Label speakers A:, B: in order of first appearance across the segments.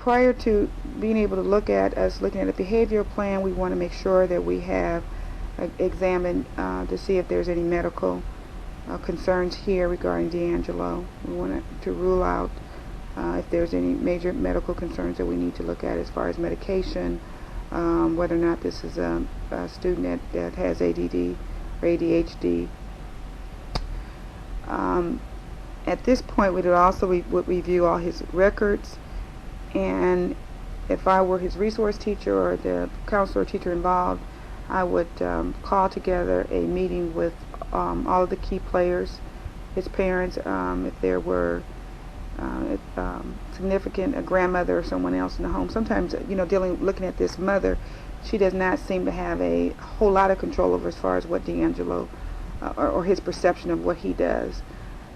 A: prior to being able to look at us looking at a behavioral plan, we want to make sure that we have examined to see if there's any medical concerns here regarding D'Angelo. We want to rule out if there's any major medical concerns that we need to look at as far as medication, whether or not this is a student that has ADD or ADHD. At this point, we would review all his records, and if I were his resource teacher or the counselor or teacher involved, I would call together a meeting with all of the key players, his parents, if there were significant, a grandmother or someone else in the home. Sometimes, looking at this mother, she does not seem to have a whole lot of control over as far as what D'Angelo or his perception of what he does.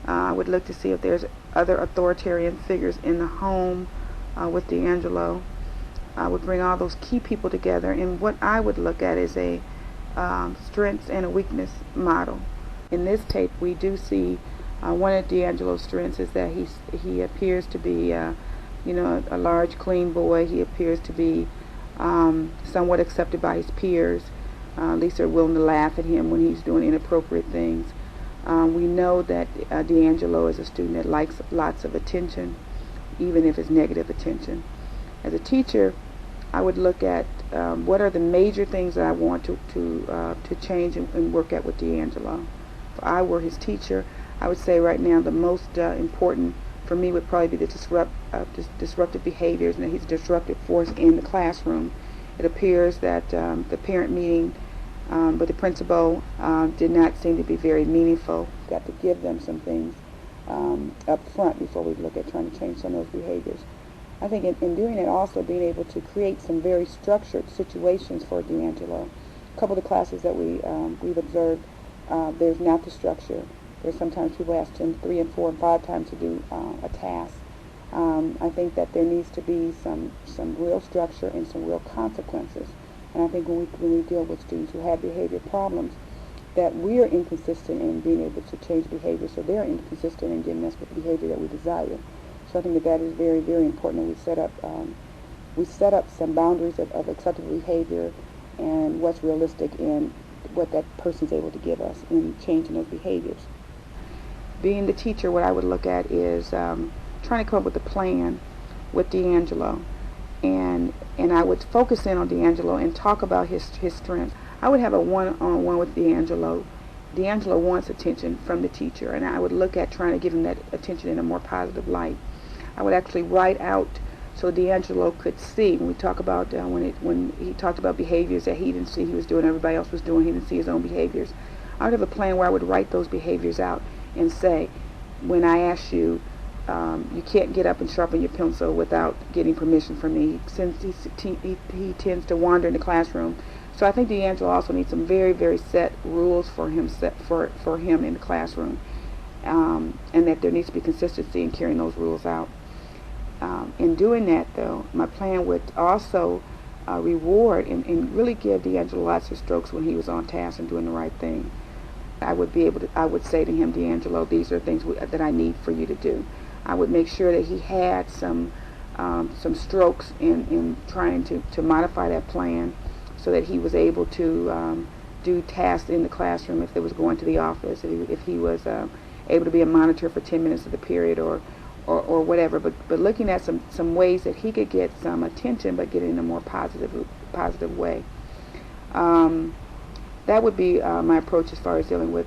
A: I would look to see if there's other authoritarian figures in the home with D'Angelo. I would bring all those key people together, and what I would look at is a strengths and a weakness model. In this tape, we do see one of D'Angelo's strengths is that he appears to be, a large, clean boy. He appears to be somewhat accepted by his peers. At least they're willing to laugh at him when he's doing inappropriate things. We know that D'Angelo is a student that likes lots of attention, even if it's negative attention. As a teacher, I would look at what are the major things that I want to change and work at with D'Angelo. If I were his teacher, I would say right now the most important for me would probably be the disruptive behaviors, and that he's a disruptive force in the classroom. It appears that the parent meeting with the principal did not seem to be very meaningful. We've got to give them some things up front before we look at trying to change some of those behaviors. I think in doing it also being able to create some very structured situations for D'Angelo. A couple of the classes that we've observed, there's not the structure. There's sometimes people ask him 3 and 4 and 5 times to do a task. I think that there needs to be some real structure and some real consequences. And I think when we deal with students who have behavior problems, that we are inconsistent in being able to change behavior, so they're inconsistent in giving us the behavior that we desire. So I think that is very, very important. We set up some boundaries of acceptable behavior and what's realistic in what that person's able to give us in changing those behaviors. Being the teacher, what I would look at is trying to come up with a plan with D'Angelo, and I would focus in on D'Angelo and talk about his strengths. I would have a one-on-one with D'Angelo. D'Angelo wants attention from the teacher, and I would look at trying to give him that attention in a more positive light. I would actually write out so D'Angelo could see. When we talk about when he talked about behaviors that he didn't see he was doing, everybody else was doing, he didn't see his own behaviors. I would have a plan where I would write those behaviors out and say, when I ask you, you can't get up and sharpen your pencil without getting permission from me. Since he tends to wander in the classroom. So I think D'Angelo also needs some very, very set rules for him for him in the classroom, and that there needs to be consistency in carrying those rules out. In doing that, though, my plan would also reward and really give D'Angelo lots of strokes when he was on task and doing the right thing. I would say to him, D'Angelo, these are things that I need for you to do. I would make sure that he had some strokes in trying to modify that plan so that he was able to do tasks in the classroom if it was going to the office, if he was able to be a monitor for 10 minutes of the period or whatever. But looking at some ways that he could get some attention but get it in a more positive way. That would be my approach as far as dealing with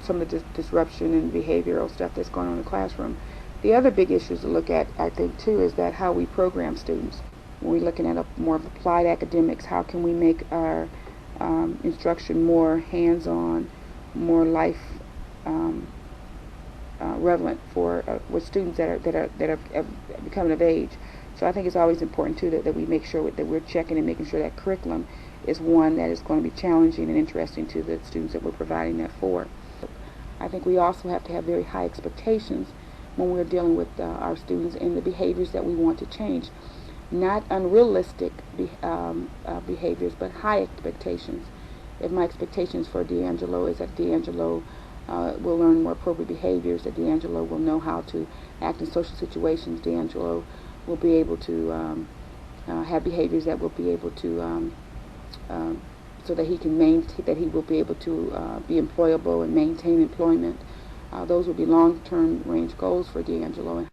A: some of the disruption and behavioral stuff that's going on in the classroom. The other big issues to look at, I think, too, is that how we program students. When we're looking at more of applied academics, how can we make our instruction more hands-on, more life relevant for with students that are becoming of age. So I think it's always important too that we make sure that we're checking and making sure that curriculum is one that is going to be challenging and interesting to the students that we're providing that for. I think we also have to have very high expectations when we're dealing with our students and the behaviors that we want to change. Not unrealistic behaviors, but high expectations. If my expectations for D'Angelo is that D'Angelo will learn more appropriate behaviors, that D'Angelo will know how to act in social situations, D'Angelo will be able to have behaviors that will be able to so that he can that he will be able to be employable and maintain employment. Those will be long-term range goals for D'Angelo.